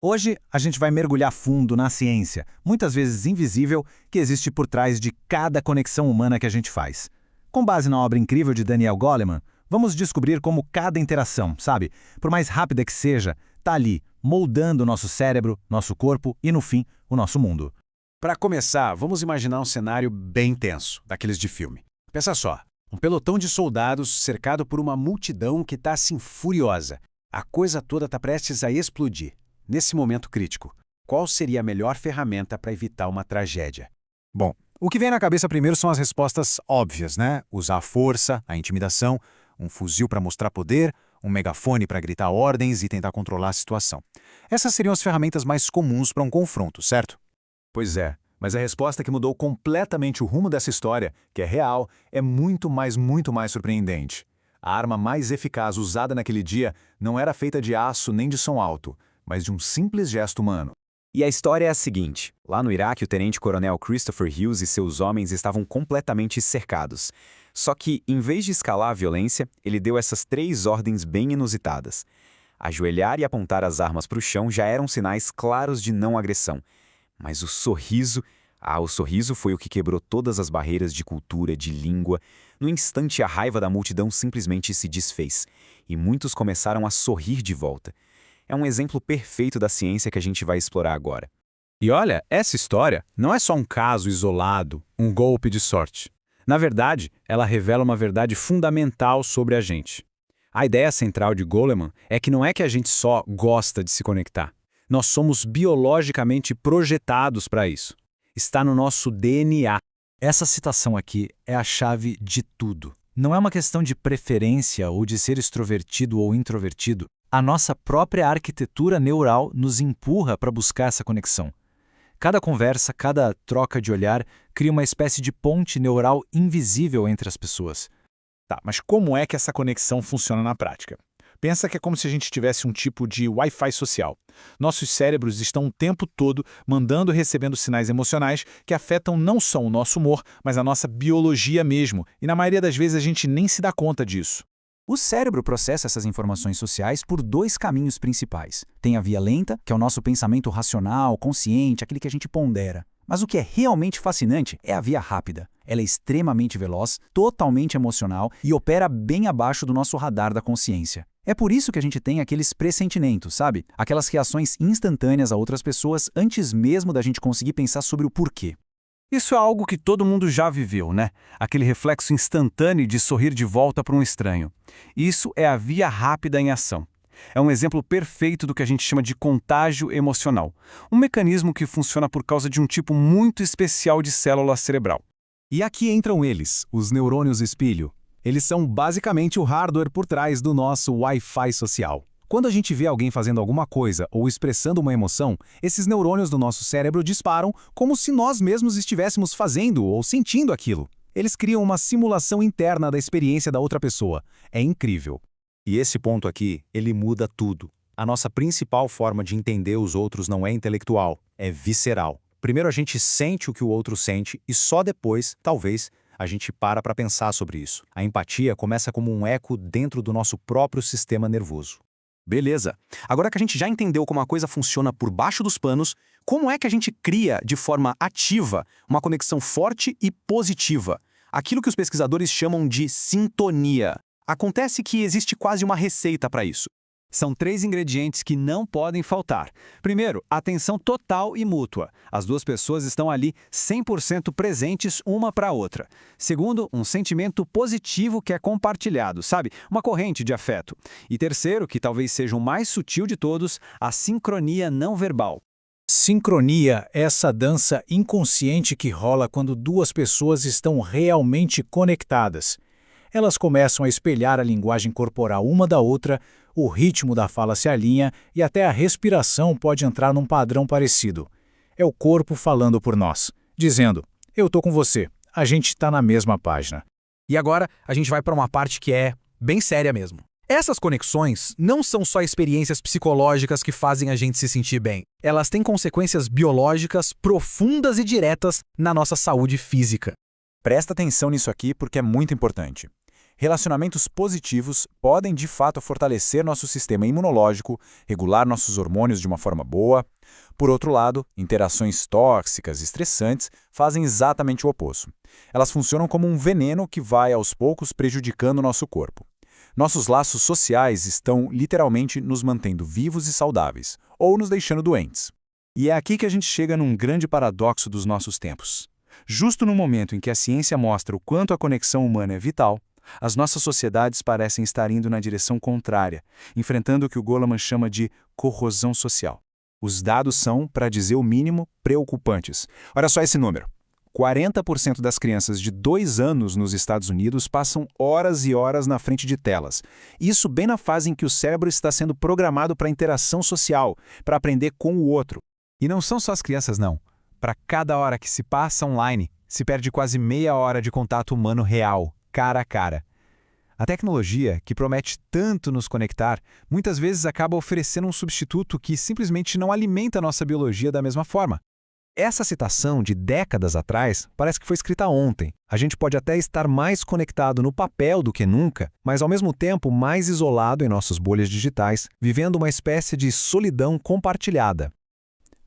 Hoje, a gente vai mergulhar fundo na ciência, muitas vezes invisível, que existe por trás de cada conexão humana que a gente faz. Com base na obra incrível de Daniel Goleman, vamos descobrir como cada interação, sabe, por mais rápida que seja, está ali, moldando o nosso cérebro, nosso corpo e, no fim, o nosso mundo. Para começar, vamos imaginar um cenário bem tenso, daqueles de filme. Pensa só, um pelotão de soldados cercado por uma multidão que está assim furiosa. A coisa toda está prestes a explodir. Nesse momento crítico, qual seria a melhor ferramenta para evitar uma tragédia? Bom, o que vem na cabeça primeiro são as respostas óbvias, né? Usar a força, a intimidação, um fuzil para mostrar poder, um megafone para gritar ordens e tentar controlar a situação. Essas seriam as ferramentas mais comuns para um confronto, certo? Pois é, mas a resposta que mudou completamente o rumo dessa história, que é real, é muito mais surpreendente. A arma mais eficaz usada naquele dia não era feita de aço nem de som alto, mas de um simples gesto humano. E a história é a seguinte: lá no Iraque, o tenente-coronel Christopher Hughes e seus homens estavam completamente cercados. Só que, em vez de escalar a violência, ele deu essas 3 ordens bem inusitadas. Ajoelhar e apontar as armas para o chão já eram sinais claros de não agressão. Mas o sorriso foi o que quebrou todas as barreiras de cultura, de língua. No instante, a raiva da multidão simplesmente se desfez, e muitos começaram a sorrir de volta. É um exemplo perfeito da ciência que a gente vai explorar agora. E olha, essa história não é só um caso isolado, um golpe de sorte. Na verdade, ela revela uma verdade fundamental sobre a gente. A ideia central de Goleman é que não é que a gente só gosta de se conectar. Nós somos biologicamente projetados para isso. Está no nosso DNA. Essa citação aqui é a chave de tudo. Não é uma questão de preferência ou de ser extrovertido ou introvertido. A nossa própria arquitetura neural nos empurra para buscar essa conexão. Cada conversa, cada troca de olhar cria uma espécie de ponte neural invisível entre as pessoas. Tá, mas como é que essa conexão funciona na prática? Pensa que é como se a gente tivesse um tipo de Wi-Fi social. Nossos cérebros estão o tempo todo mandando e recebendo sinais emocionais que afetam não só o nosso humor, mas a nossa biologia mesmo, e na maioria das vezes a gente nem se dá conta disso. O cérebro processa essas informações sociais por 2 caminhos principais. Tem a via lenta, que é o nosso pensamento racional, consciente, aquele que a gente pondera. Mas o que é realmente fascinante é a via rápida. Ela é extremamente veloz, totalmente emocional e opera bem abaixo do nosso radar da consciência. É por isso que a gente tem aqueles pressentimentos, sabe? Aquelas reações instantâneas a outras pessoas antes mesmo da gente conseguir pensar sobre o porquê. Isso é algo que todo mundo já viveu, né? Aquele reflexo instantâneo de sorrir de volta para um estranho. Isso é a via rápida em ação. É um exemplo perfeito do que a gente chama de contágio emocional. Um mecanismo que funciona por causa de um tipo muito especial de célula cerebral. E aqui entram eles, os neurônios espelho. Eles são basicamente o hardware por trás do nosso Wi-Fi social. Quando a gente vê alguém fazendo alguma coisa ou expressando uma emoção, esses neurônios do nosso cérebro disparam como se nós mesmos estivéssemos fazendo ou sentindo aquilo. Eles criam uma simulação interna da experiência da outra pessoa. É incrível. E esse ponto aqui, ele muda tudo. A nossa principal forma de entender os outros não é intelectual, é visceral. Primeiro a gente sente o que o outro sente e só depois, talvez, a gente para pensar sobre isso. A empatia começa como um eco dentro do nosso próprio sistema nervoso. Beleza. Agora que a gente já entendeu como a coisa funciona por baixo dos panos, como é que a gente cria, de forma ativa, uma conexão forte e positiva? Aquilo que os pesquisadores chamam de sintonia. Acontece que existe quase uma receita para isso. São 3 ingredientes que não podem faltar. Primeiro, atenção total e mútua. As 2 pessoas estão ali 100% presentes uma para a outra. Segundo, um sentimento positivo que é compartilhado, sabe? Uma corrente de afeto. E terceiro, que talvez seja o mais sutil de todos, a sincronia não verbal. Sincronia é essa dança inconsciente que rola quando 2 pessoas estão realmente conectadas. Elas começam a espelhar a linguagem corporal uma da outra, o ritmo da fala se alinha e até a respiração pode entrar num padrão parecido. É o corpo falando por nós, dizendo, eu tô com você, a gente tá na mesma página. E agora a gente vai para uma parte que é bem séria mesmo. Essas conexões não são só experiências psicológicas que fazem a gente se sentir bem. Elas têm consequências biológicas profundas e diretas na nossa saúde física. Presta atenção nisso aqui porque é muito importante. Relacionamentos positivos podem de fato fortalecer nosso sistema imunológico, regular nossos hormônios de uma forma boa. Por outro lado, interações tóxicas e estressantes fazem exatamente o oposto. Elas funcionam como um veneno que vai aos poucos prejudicando nosso corpo. Nossos laços sociais estão literalmente nos mantendo vivos e saudáveis, ou nos deixando doentes. E é aqui que a gente chega num grande paradoxo dos nossos tempos. Justo no momento em que a ciência mostra o quanto a conexão humana é vital, as nossas sociedades parecem estar indo na direção contrária, enfrentando o que o Goleman chama de corrosão social. Os dados são, para dizer o mínimo, preocupantes. Olha só esse número. 40% das crianças de 2 anos nos Estados Unidos passam horas e horas na frente de telas. Isso bem na fase em que o cérebro está sendo programado para interação social, para aprender com o outro. E não são só as crianças, não. Para cada hora que se passa online, se perde quase meia hora de contato humano real, cara a cara. A tecnologia, que promete tanto nos conectar, muitas vezes acaba oferecendo um substituto que simplesmente não alimenta a nossa biologia da mesma forma. Essa citação de décadas atrás parece que foi escrita ontem. A gente pode até estar mais conectado no papel do que nunca, mas ao mesmo tempo mais isolado em nossas bolhas digitais, vivendo uma espécie de solidão compartilhada.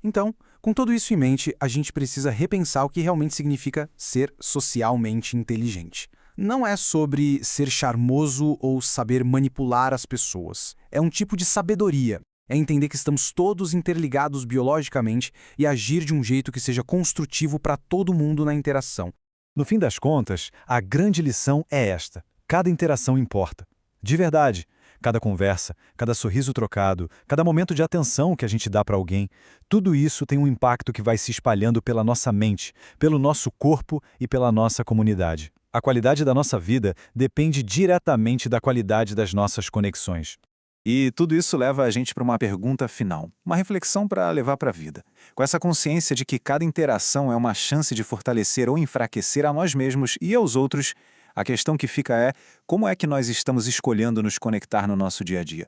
Então, com tudo isso em mente, a gente precisa repensar o que realmente significa ser socialmente inteligente. Não é sobre ser charmoso ou saber manipular as pessoas. É um tipo de sabedoria. É entender que estamos todos interligados biologicamente e agir de um jeito que seja construtivo para todo mundo na interação. No fim das contas, a grande lição é esta: cada interação importa. De verdade. Cada conversa, cada sorriso trocado, cada momento de atenção que a gente dá para alguém, tudo isso tem um impacto que vai se espalhando pela nossa mente, pelo nosso corpo e pela nossa comunidade. A qualidade da nossa vida depende diretamente da qualidade das nossas conexões. E tudo isso leva a gente para uma pergunta final, uma reflexão para levar para a vida. Com essa consciência de que cada interação é uma chance de fortalecer ou enfraquecer a nós mesmos e aos outros, a questão que fica é: como é que nós estamos escolhendo nos conectar no nosso dia a dia?